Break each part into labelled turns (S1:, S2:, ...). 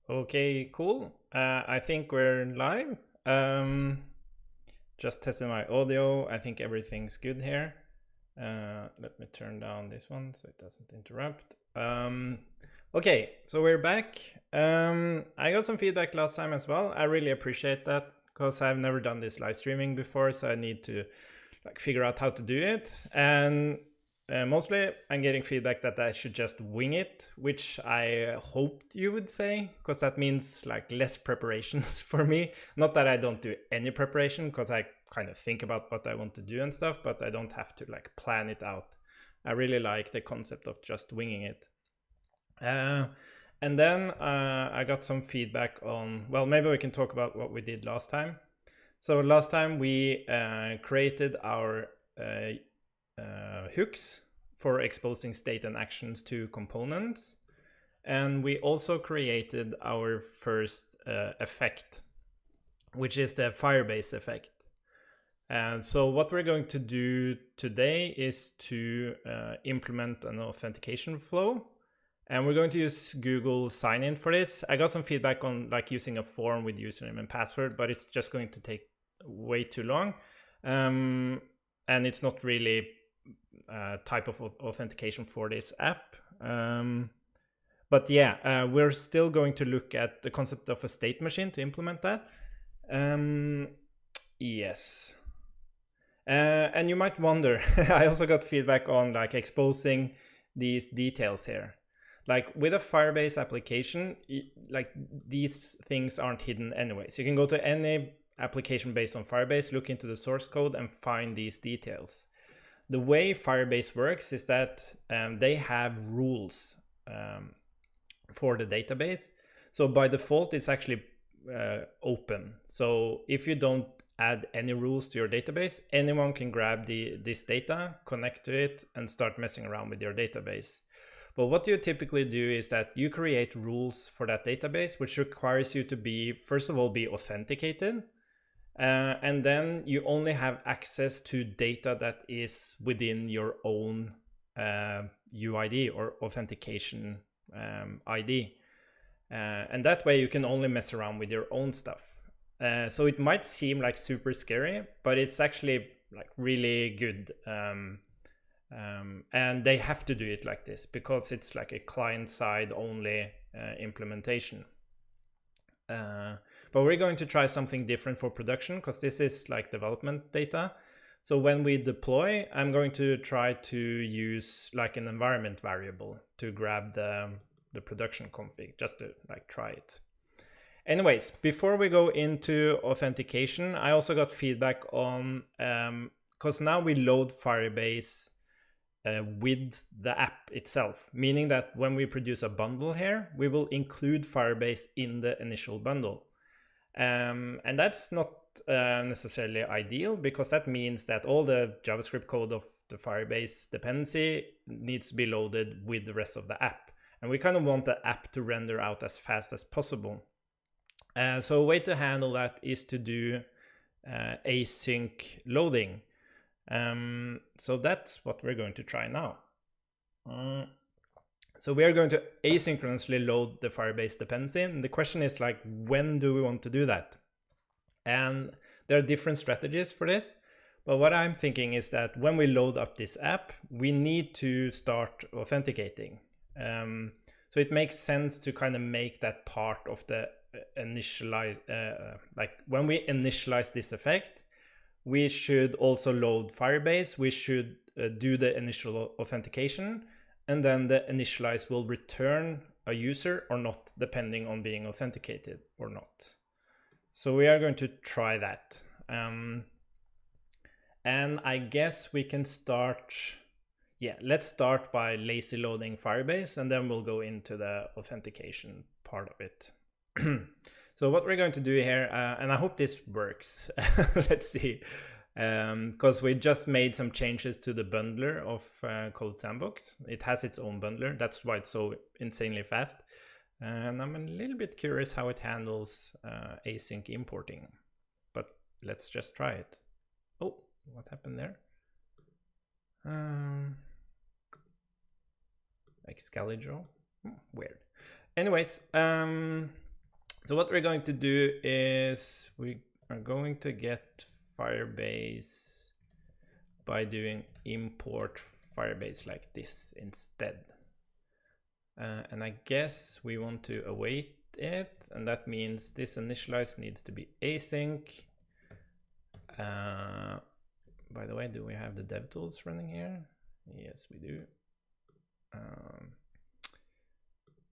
S1: Okay, cool. I think we're live. Um, just testing my audio. I think everything's good here. Let me turn down this one so it doesn't interrupt. Okay, so we're back. I got some feedback last time as well. I really appreciate that because I've never done this live streaming before, so I need to figure out how to do it. And mostly I'm getting feedback that I should just wing it, which I hoped you would say, because that means less preparations for me. Not that I don't do any preparation, because I kind of think about what I want to do and stuff, but I don't have to plan it out. I really like the concept of just winging it. And then I got some feedback on, well, maybe we can talk about what we did last time. So last time we created our hooks for exposing state and actions to components. And we also created our first effect, which is the Firebase effect. And so what we're going to do today is to implement an authentication flow. And we're going to use Google Sign-In for this. I got some feedback on using a form with username and password, but it's just going to take way too long. And it's not really a type of authentication for this app. But yeah, we're still going to look at the concept of a state machine to implement that. Yes. And you might wonder, I also got feedback on exposing these details here. With a Firebase application, these things aren't hidden anyway. So you can go to any application based on Firebase, look into the source code and find these details. The way Firebase works is that they have rules for the database. So by default, it's actually open. So if you don't add any rules to your database, anyone can grab this data, connect to it, and start messing around with your database. But what you typically do is that you create rules for that database, which requires you to first of all, be authenticated. And then you only have access to data that is within your own UID or authentication ID. And that way you can only mess around with your own stuff. So it might seem super scary, but it's actually really good. And they have to do it like this because it's a client-side only implementation. But we're going to try something different for production because this is development data. So when we deploy, I'm going to try to use an environment variable to grab the production config just to try it. Anyways, before we go into authentication, I also got feedback on, because now we load Firebase with the app itself, meaning that when we produce a bundle here, we will include Firebase in the initial bundle. And that's not necessarily ideal because that means that all the JavaScript code of the Firebase dependency needs to be loaded with the rest of the app. And we kind of want the app to render out as fast as possible. So a way to handle that is to do async loading. So that's what we're going to try now. So we are going to asynchronously load the Firebase dependency. And the question is when do we want to do that? And there are different strategies for this. But what I'm thinking is that when we load up this app, we need to start authenticating. So it makes sense to kind of make that part of the initialize, when we initialize this effect, we should also load Firebase. We should do the initial authentication, and then the initialize will return a user or not, depending on being authenticated or not. So we are going to try that. And I guess we can start, let's start by lazy loading Firebase, and then we'll go into the authentication part of it. So what we're going to do here, and I hope this works, let's see, because we just made some changes to the bundler of CodeSandbox. It has its own bundler, that's why it's so insanely fast. And I'm a little bit curious how it handles async importing, but let's just try it. Oh, what happened there? Like Scalijo? Weird. Anyways, So what we're going to do is we are going to get Firebase by doing import Firebase like this instead. And I guess we want to await it, and that means this initialize needs to be async. By the way, do we have the DevTools running here? Yes, we do.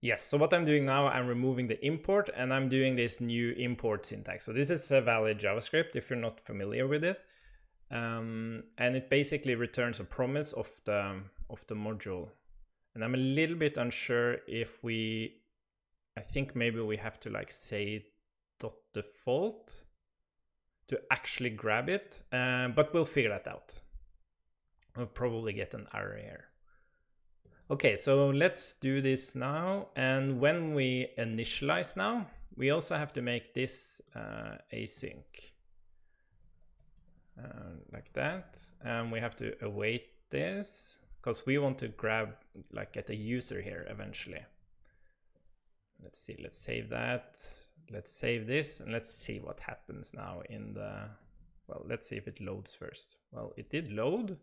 S1: Yes, so what I'm doing now, I'm removing the import and I'm doing this new import syntax. So this is a valid JavaScript if you're not familiar with it. And it basically returns a promise of the module. And I'm a little bit unsure if I think maybe we have to like say .default to actually grab it, but we'll figure that out. We'll probably get an error here. Okay, so let's do this now. And when we initialize now, we also have to make this async like that. And we have to await this because we want to grab, like, get a user here eventually. Let's see, let's save that. Let's save this and let's see what happens now in the, well, let's see if it loads first. Well, it did load.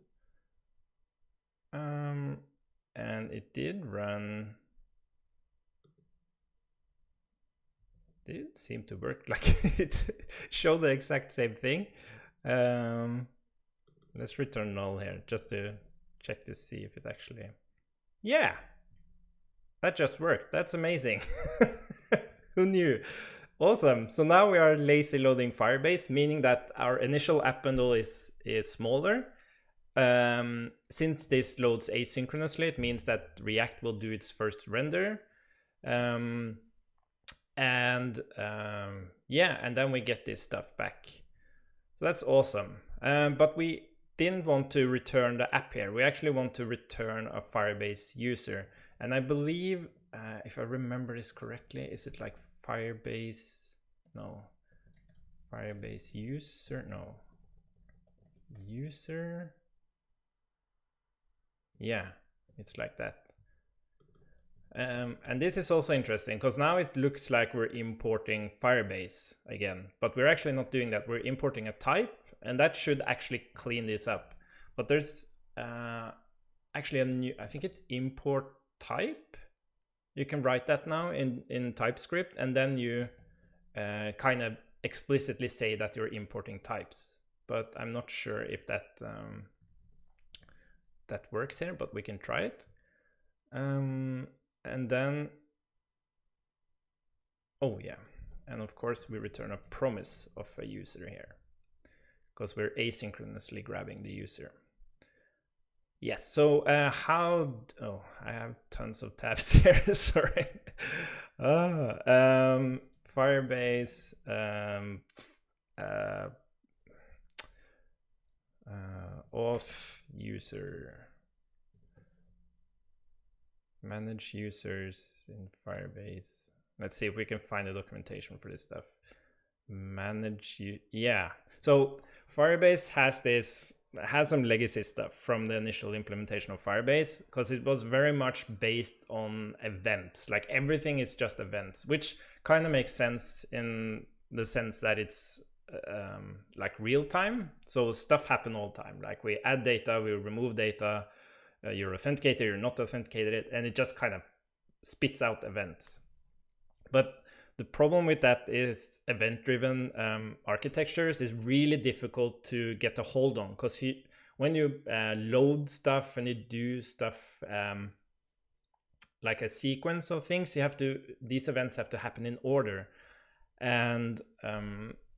S1: And it did run. Did seem to work, like it showed the exact same thing. Let's return null here just to check to see if it actually, yeah, that just worked. That's amazing. Who knew? Awesome. So now we are lazy loading Firebase, meaning that our initial app bundle is smaller. Since this loads asynchronously, it means that React will do its first render. Yeah, and then we get this stuff back. So that's awesome. But we didn't want to return the app here. We actually want to return a Firebase user. And I believe, if I remember this correctly, is it like Firebase? No. Firebase user? No. User? Yeah, it's like that. And this is also interesting because now it looks like we're importing Firebase again, but we're actually not doing that. We're importing a type, and that should actually clean this up. But there's actually a new, I think it's import type. You can write that now in TypeScript, and then you kind of explicitly say that you're importing types. But I'm not sure if that that works here, but we can try it. And then, oh yeah, and of course we return a promise of a user here because we're asynchronously grabbing the user. Yes, so oh, I have tons of tabs here, sorry. Firebase, auth user, manage users in Firebase. Let's see if we can find the documentation for this stuff. Manage, yeah. So Firebase has some legacy stuff from the initial implementation of Firebase because it was very much based on events. Like everything is just events, which kind of makes sense in the sense that it's like real time. So stuff happen all the time. Like we add data, we remove data, you're authenticated, you're not authenticated, and it just kind of spits out events. But the problem with that is event-driven architectures is really difficult to get a hold on because when you load stuff and you do stuff like a sequence of things, these events have to happen in order, and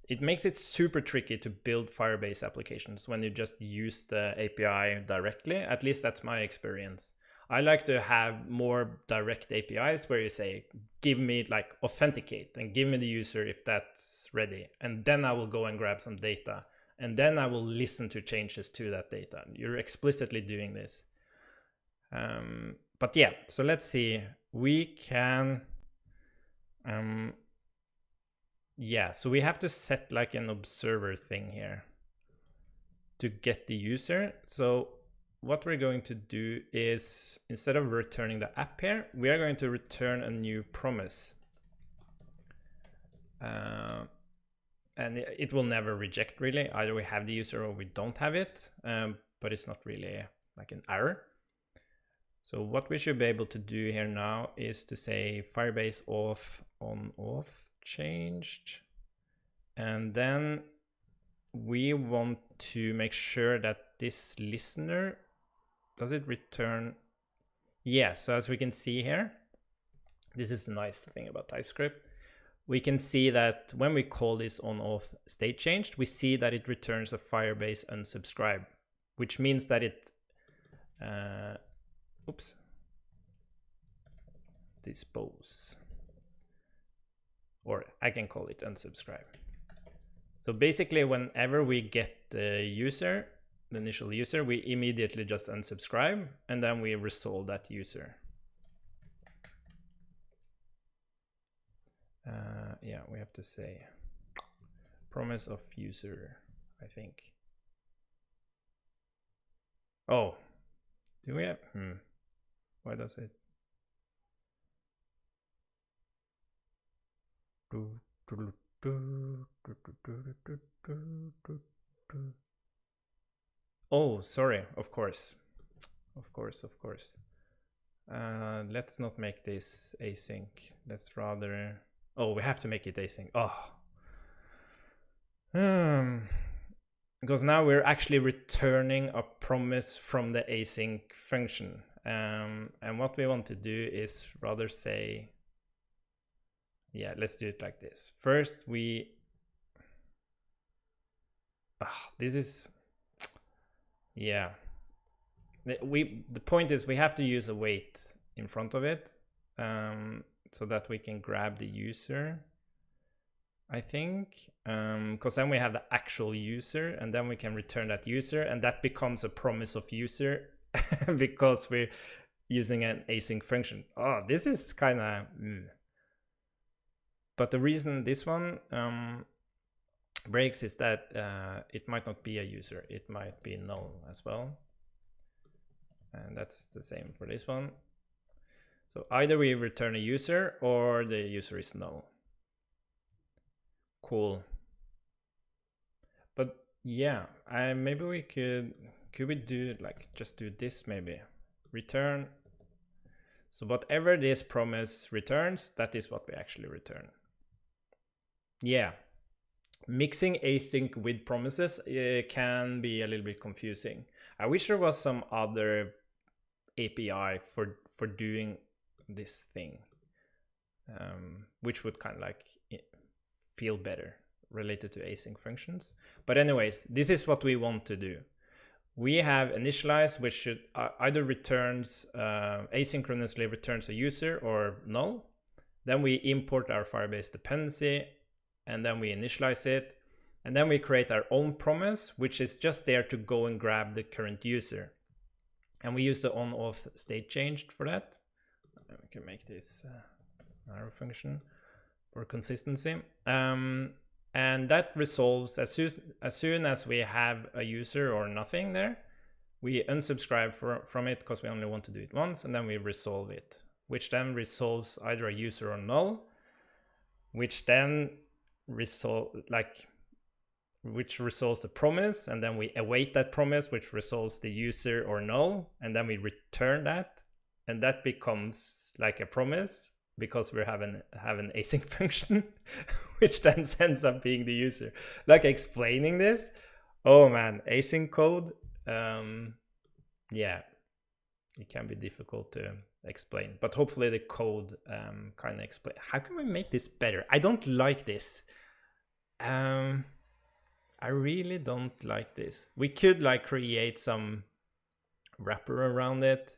S1: it makes it super tricky to build Firebase applications when you just use the API directly. At least that's my experience. I like to have more direct APIs where you say, give me, like, authenticate and give me the user if that's ready. And then I will go and grab some data. And then I will listen to changes to that data. You're explicitly doing this. But yeah, so let's see. We can... yeah, so we have to set like an observer thing here to get the user. So what we're going to do is, instead of returning the app here, we are going to return a new promise. And it will never reject really. Either we have the user or we don't have it, but it's not really like an error. So what we should be able to do here now is to say Firebase auth on auth changed. And then we want to make sure that this listener, does it return? Yeah, so as we can see here, this is the nice thing about TypeScript. We can see that when we call this on auth state changed, we see that it returns a Firebase unsubscribe, which means that it, dispose, or I can call it unsubscribe. So basically, whenever we get the user, the initial user, we immediately just unsubscribe, and then we resolve that user. Yeah, we have to say promise of user, I think. Oh, do we have? Why does it? Oh, sorry, of course. Let's not make this async. Let's rather, oh, we have to make it async. Because now we're actually returning a promise from the async function. And what we want to do is rather say, yeah, let's do it like this. First, this is, yeah. The point is we have to use a wait in front of it, so that we can grab the user, I think, because then we have the actual user, and then we can return that user, and that becomes a promise of user because we're using an async function. Oh, this is kind of But the reason this one breaks is that it might not be a user. It might be null as well. And that's the same for this one. So either we return a user or the user is null. Cool. But yeah, maybe we could we do like just do this maybe? Return. So whatever this promise returns, that is what we actually return. Yeah. Mixing async with promises can be a little bit confusing. I wish there was some other API for doing this thing, which would kind of like feel better related to async functions. But anyways, this is what we want to do. We have initialize, which should either returns asynchronously returns a user or null. Then we import our Firebase dependency, and then we initialize it, and then we create our own promise, which is just there to go and grab the current user. And we use the onAuth state changed for that. We can make this arrow function for consistency. And that resolves as soon as we have a user or nothing there, we unsubscribe from it because we only want to do it once, and then we resolve it, which then resolves either a user or null, which then resolves the promise, and then we await that promise, which resolves the user or null, and then we return that, and that becomes like a promise because we have an async function, which then ends up being the user. Like explaining this, oh man, async code, yeah, it can be difficult to explain, but hopefully the code kind of explain. How can we make this better? I don't like this. I really don't like this. We could like create some wrapper around it.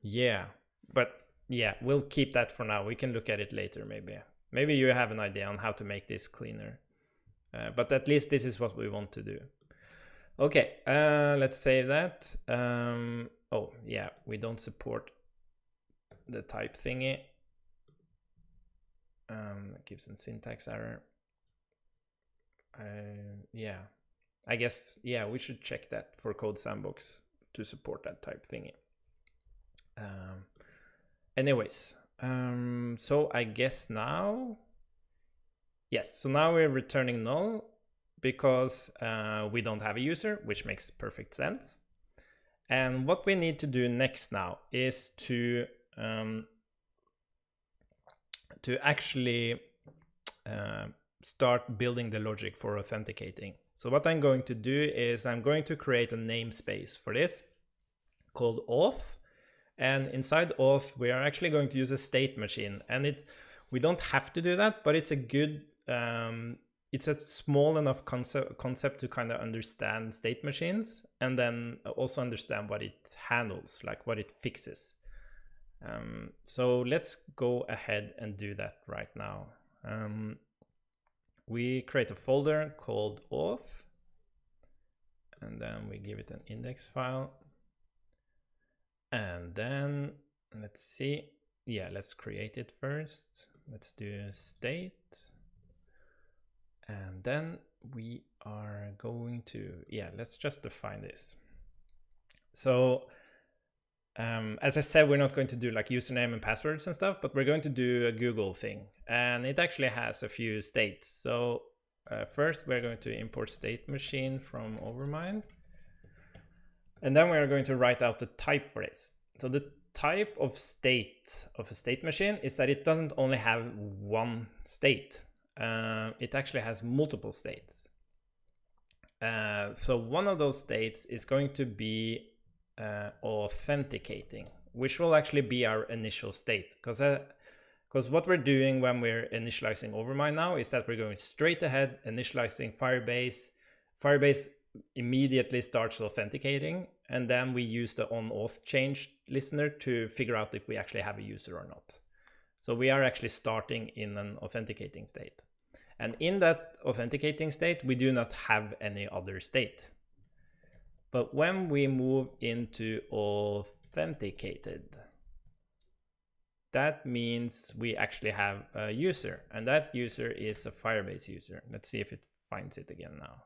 S1: Yeah, but yeah, we'll keep that for now. We can look at it later maybe. Maybe you have an idea on how to make this cleaner. But at least this is what we want to do. Okay, let's save that. Oh yeah, we don't support the type thingy. It gives a syntax error. Yeah, I guess, yeah, we should check that for Code Sandbox to support that type thingy. Anyways, so I guess now Yes, so now we're returning null because we don't have a user, which makes perfect sense. And what we need to do next now is to actually start building the logic for authenticating. So what I'm going to do is I'm going to create a namespace for this called auth. And inside auth, we are actually going to use a state machine. And we don't have to do that, but it's a good, it's a small enough concept to kind of understand state machines and then also understand what it handles, like what it fixes. So let's go ahead and do that right now. We create a folder called auth, and then we give it an index file. And then let's see. Yeah, let's create it first. Let's do state. And then we are going to, let's just define this. So as I said, we're not going to do like username and passwords and stuff, but we're going to do a Google thing. And it actually has a few states. So first we're going to import state machine from Overmind. And then we're going to write out the type for this. So the type of state of a state machine is that it doesn't only have one state. It actually has multiple states. So one of those states is going to be authenticating, which will actually be our initial state. Because what we're doing when we're initializing Overmind now is that we're going straight ahead, initializing Firebase. Firebase immediately starts authenticating, and then we use the on-auth change listener to figure out if we actually have a user or not. So we are actually starting in an authenticating state. And in that authenticating state, we do not have any other state. But when we move into authenticated, that means we actually have a user, and that user is a Firebase user. Let's see if it finds it again now.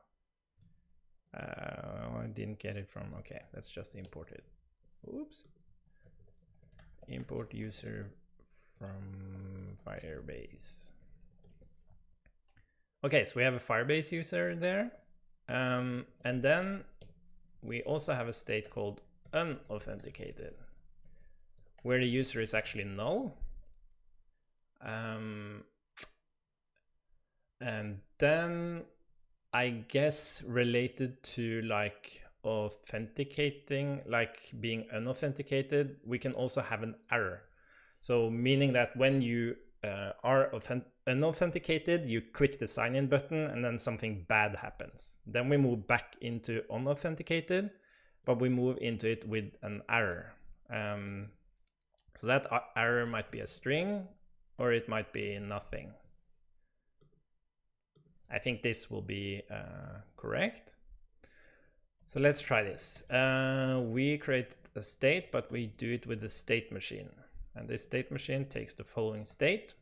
S1: I didn't get it from, okay, let's just import it. Oops. Import user from Firebase. Okay, so we have a Firebase user there. And then we also have a state called unauthenticated, where the user is actually null. And then I guess related to like authenticating, like being unauthenticated, we can also have an error. So meaning that when you are unauthenticated, you click the sign in button and then something bad happens. Then we move back into unauthenticated, but we move into it with an error. So that error might be a string or it might be nothing. I think this will be correct. So let's try this. We create a state, but we do it with the state machine. And this state machine takes the following state.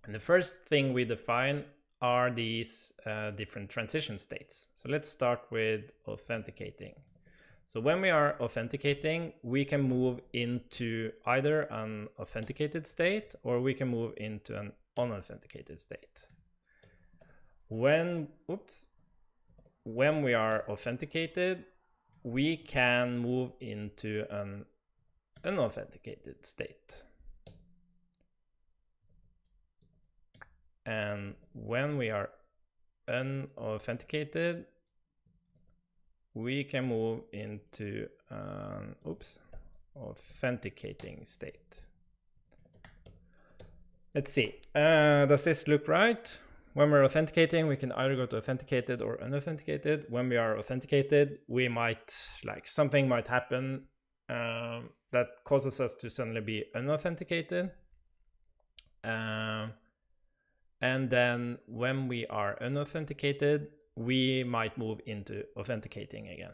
S1: And the first thing we define are these different transition states. So let's start with authenticating. So when we are authenticating, we can move into either an authenticated state or we can move into an unauthenticated state. When we are authenticated, we can move into an unauthenticated state. And when we are unauthenticated, we can move into an authenticating state. Let's see, does this look right? When we're authenticating, we can either go to authenticated or unauthenticated. When we are authenticated, we might, like, something might happen that causes us to suddenly be unauthenticated. And then when we are unauthenticated, we might move into authenticating again.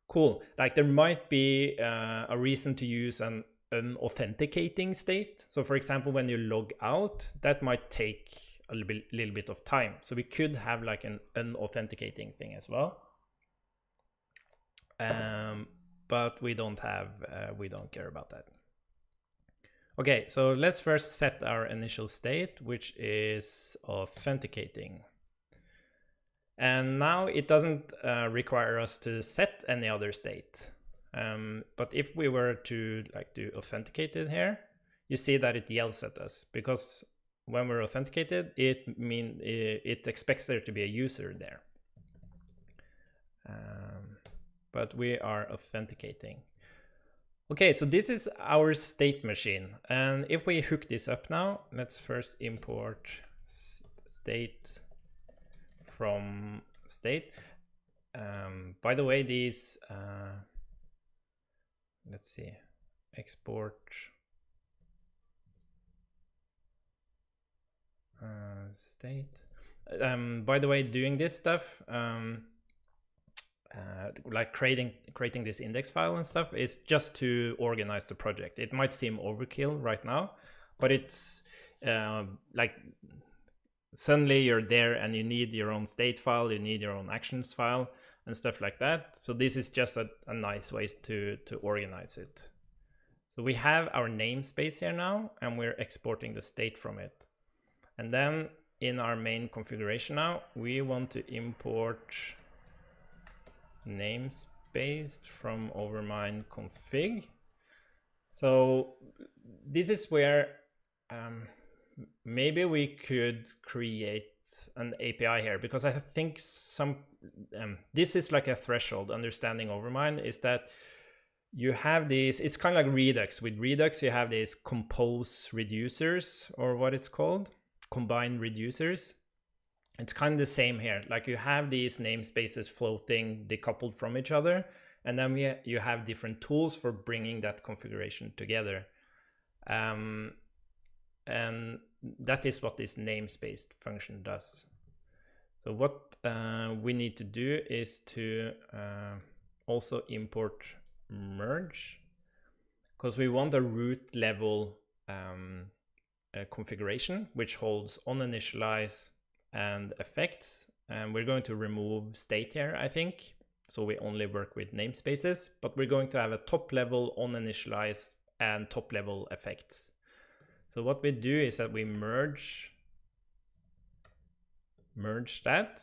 S1: Cool. Like there might be a reason to use an unauthenticating state. So for example, when you log out, that might take a little bit of time. So we could have like an unauthenticating thing as well. But we don't care about that. Okay, so let's first set our initial state, which is authenticating. And now it doesn't require us to set any other state. But if we were to do authenticated here, you see that it yells at us, because when we're authenticated, it expects there to be a user there. But we are authenticating. Okay, so this is our state machine. And if we hook this up now, let's first import state from state. By the way, these, let's see, export state. By the way, doing this stuff, like creating this index file and stuff, is just to organize the project. It might seem overkill right now, but it's like suddenly you're there and you need your own state file, you need your own actions file and stuff like that. So this is just a nice way to organize it. So we have our namespace here now, and we're exporting the state from it. And then in our main configuration now, we want to import namespace from overmind config. So this is where maybe we could create an API here, because I think this is like a threshold understanding overmind, is that you have these, it's kind of like Redux. With Redux, you have these compose reducers, or what it's called, combined reducers. It's kind of the same here. Like you have these namespaces floating decoupled from each other, and then you have different tools for bringing that configuration together. And that is what this namespace function does. So what we need to do is to also import merge, because we want a root level configuration which holds oninitialize and effects, and we're going to remove state here, I think, so we only work with namespaces, but we're going to have a top level oninitialize and top level effects. So what we do is that we merge that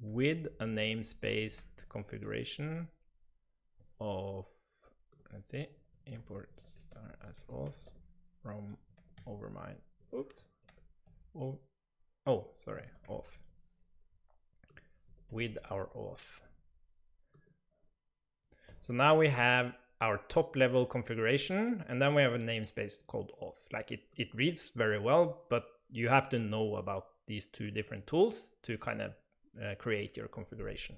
S1: with a namespace configuration of, let's see, import star as auth from overmind. Oops. Oh, sorry, auth. With our auth. So now we have our top level configuration, and then we have a namespace called auth. Like it reads very well, but you have to know about these two different tools to kind of create your configuration.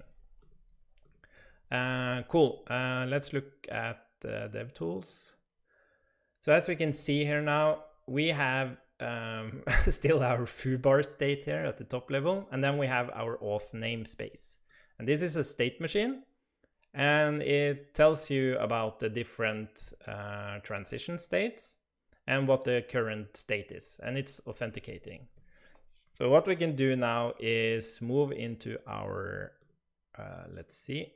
S1: Cool. Let's look at the DevTools. So as we can see here now, we have still our foobar state here at the top level, and then we have our auth namespace. And this is a state machine, and it tells you about the different transition states and what the current state is, and it's authenticating. So what we can do now is move into our, let's see.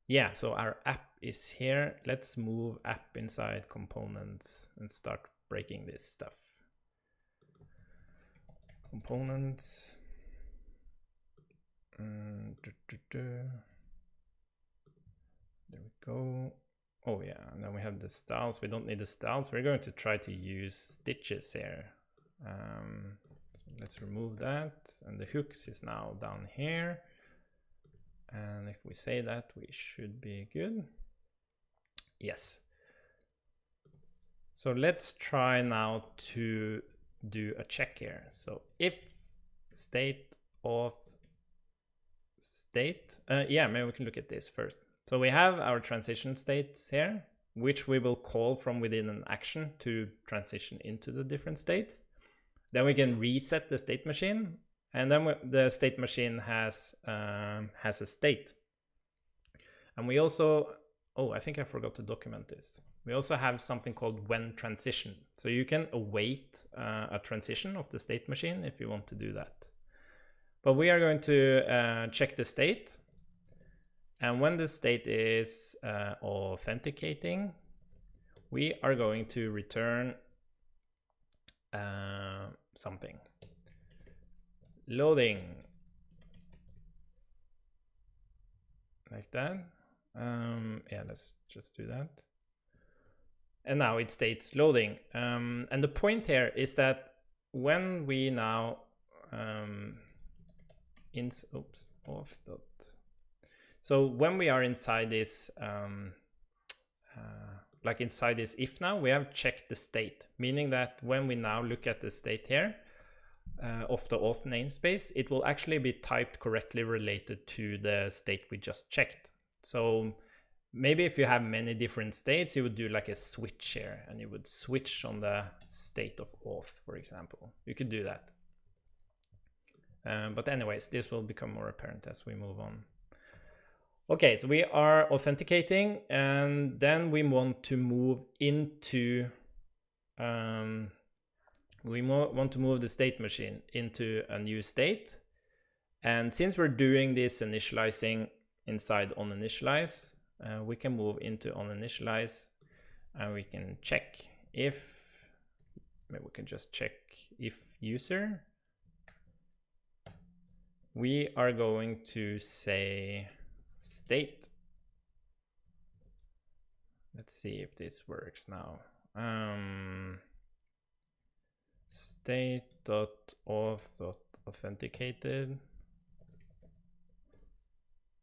S1: Yeah, so our app is here. Let's move app inside components and start breaking this stuff. Components. There we go. Oh yeah, and then we have the styles. We don't need the styles. We're going to try to use stitches here. So let's remove that. And the hooks is now down here. And if we say that, we should be good. Yes. So let's try now to do a check here. So if state auth state, yeah, maybe we can look at this first. So we have our transition states here, which we will call from within an action to transition into the different states. Then we can reset the state machine, and then the state machine has a state. And we also, oh, I think I forgot to document this. We also have something called when transition. So you can await a transition of the state machine if you want to do that. But we are going to check the state. And when the state is authenticating, we are going to return something. Loading. Like that. Yeah, let's just do that. And now it states loading. And the point here is that when we now so when we are inside this like inside this if now, we have checked the state, meaning that when we now look at the state here of the auth namespace, it will actually be typed correctly related to the state we just checked. So maybe if you have many different states, you would do like a switch here, and you would switch on the state of auth, for example. You could do that. But anyways, this will become more apparent as we move on. Okay, so we are authenticating, and then we want to move into want to move the state machine into a new state. And since we're doing this initializing inside onInitialize, we can move into onInitialize, and we can check if, maybe we can just check if user. We are going to say state. Let's see if this works now. State.auth.authenticated,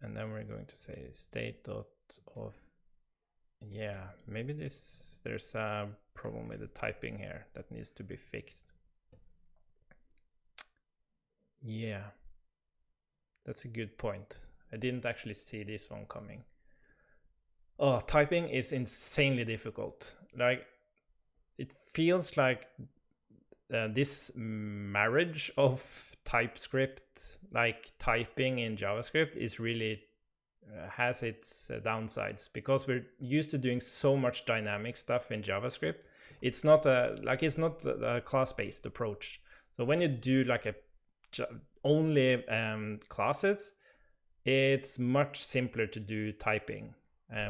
S1: and then we're going to say state.auth. Yeah, maybe there's a problem with the typing here that needs to be fixed. Yeah, that's a good point. I didn't actually see this one coming. Oh, typing is insanely difficult. Like, it feels like this marriage of TypeScript, like typing in JavaScript, is really has its downsides, because we're used to doing so much dynamic stuff in JavaScript. It's not a class-based approach. So when you do like only classes, it's much simpler to do typing.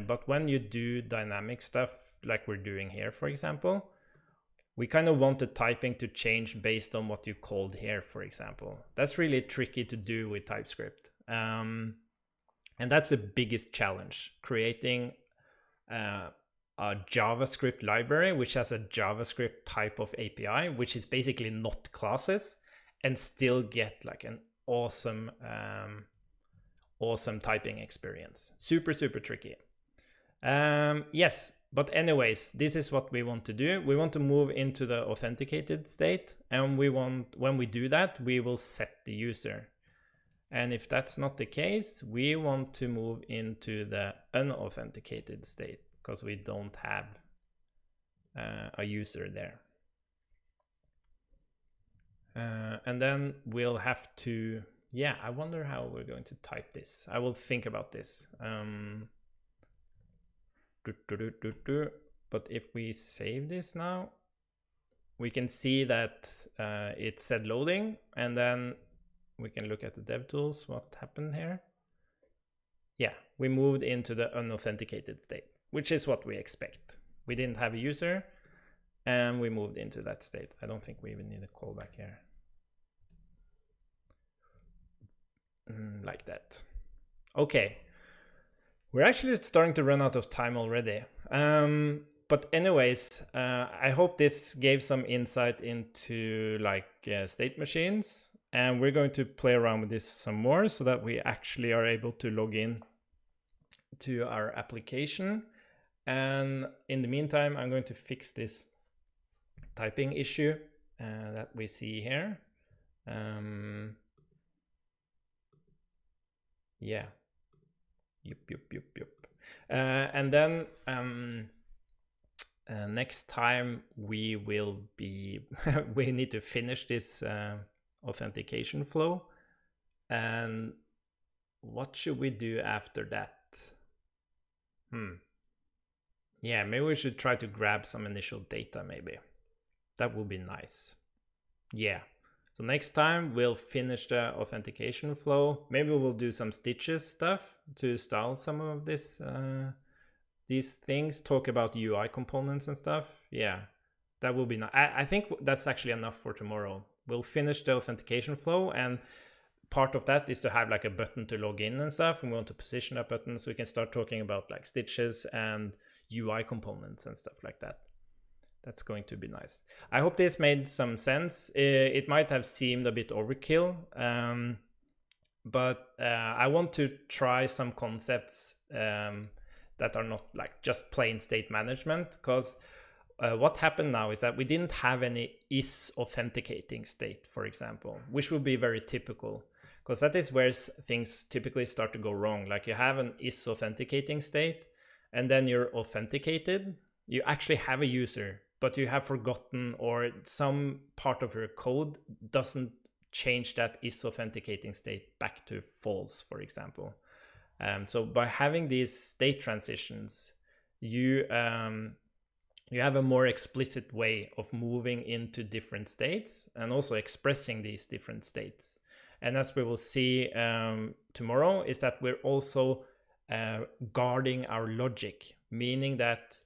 S1: But when you do dynamic stuff like we're doing here, for example, we kind of want the typing to change based on what you called here, for example. That's really tricky to do with TypeScript. And that's the biggest challenge, creating a JavaScript library which has a JavaScript type of API, which is basically not classes, and still get like an awesome typing experience. Super tricky. Yes, but anyways, this is what we want to do. We want to move into the authenticated state, and when we do that, we will set the user. And if that's not the case, we want to move into the unauthenticated state, because we don't have a user there. And then we'll have to, yeah, I wonder how we're going to type this. I will think about this. But if we save this now, we can see that it said loading, and then we can look at the DevTools, what happened here. Yeah, we moved into the unauthenticated state, which is what we expect. We didn't have a user, and we moved into that state. I don't think we even need a callback here. Like that. Okay. We're actually starting to run out of time already. But anyways, I hope this gave some insight into like state machines. And we're going to play around with this some more so that we actually are able to log in to our application. And in the meantime, I'm going to fix this typing issue that we see here. Yeah. Yup. And then next time we will be, we need to finish this authentication flow. And what should we do after that? Yeah, maybe we should try to grab some initial data, maybe. That would be nice. Yeah. So next time we'll finish the authentication flow. Maybe we'll do some stitches stuff to style some of this these things, talk about UI components and stuff, yeah, that will be nice. I think that's actually enough for tomorrow. We'll finish the authentication flow, and part of that is to have like a button to log in and stuff, and we want to position that button so we can start talking about like stitches and UI components and stuff like that. That's going to be nice. I hope this made some sense. It might have seemed a bit overkill, but I want to try some concepts that are not like just plain state management, because what happened now is that we didn't have any is authenticating state, for example, which would be very typical, because that is where things typically start to go wrong. Like you have an is authenticating state, and then you're authenticated. You actually have a user, but you have forgotten, or some part of your code doesn't change that is authenticating state back to false, for example. So by having these state transitions, you have a more explicit way of moving into different states and also expressing these different states. And as we will see tomorrow, is that we're also guarding our logic, meaning that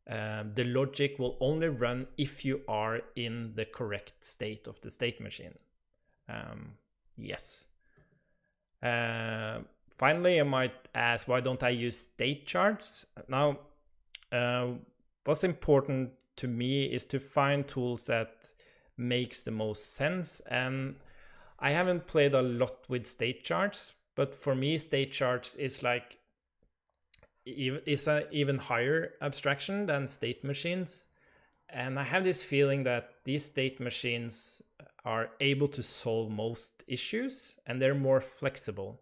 S1: the logic will only run if you are in the correct state of the state machine. Yes. Finally, I might ask, why don't I use state charts? Now, what's important to me is to find tools that makes the most sense. And I haven't played a lot with state charts, but for me, state charts is like is an even higher abstraction than state machines. And I have this feeling that these state machines are able to solve most issues, and they're more flexible.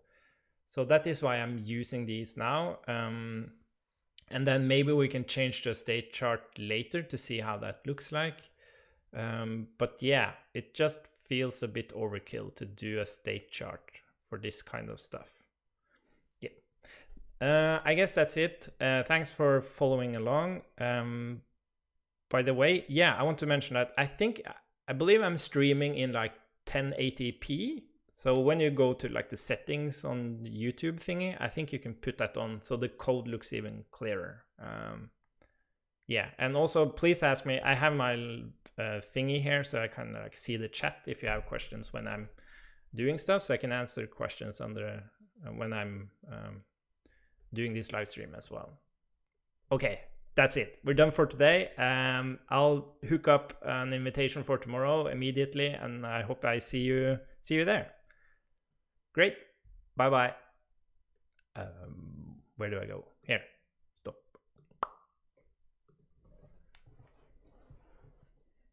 S1: So that is why I'm using these now. And then maybe we can change the state chart later to see how that looks like. But yeah, it just feels a bit overkill to do a state chart for this kind of stuff. Yeah. I guess that's it. Thanks for following along. By the way, yeah, I want to mention that I believe I'm streaming in like 1080p. So when you go to like the settings on the YouTube thingy, I think you can put that on so the code looks even clearer. Yeah, and also please ask me. I have my thingy here, so I can like see the chat if you have questions when I'm doing stuff, so I can answer questions under when I'm doing this live stream as well. Okay, that's it. We're done for today. I'll hook up an invitation for tomorrow immediately, and I hope I see you there. Great. Bye bye. Where do I go?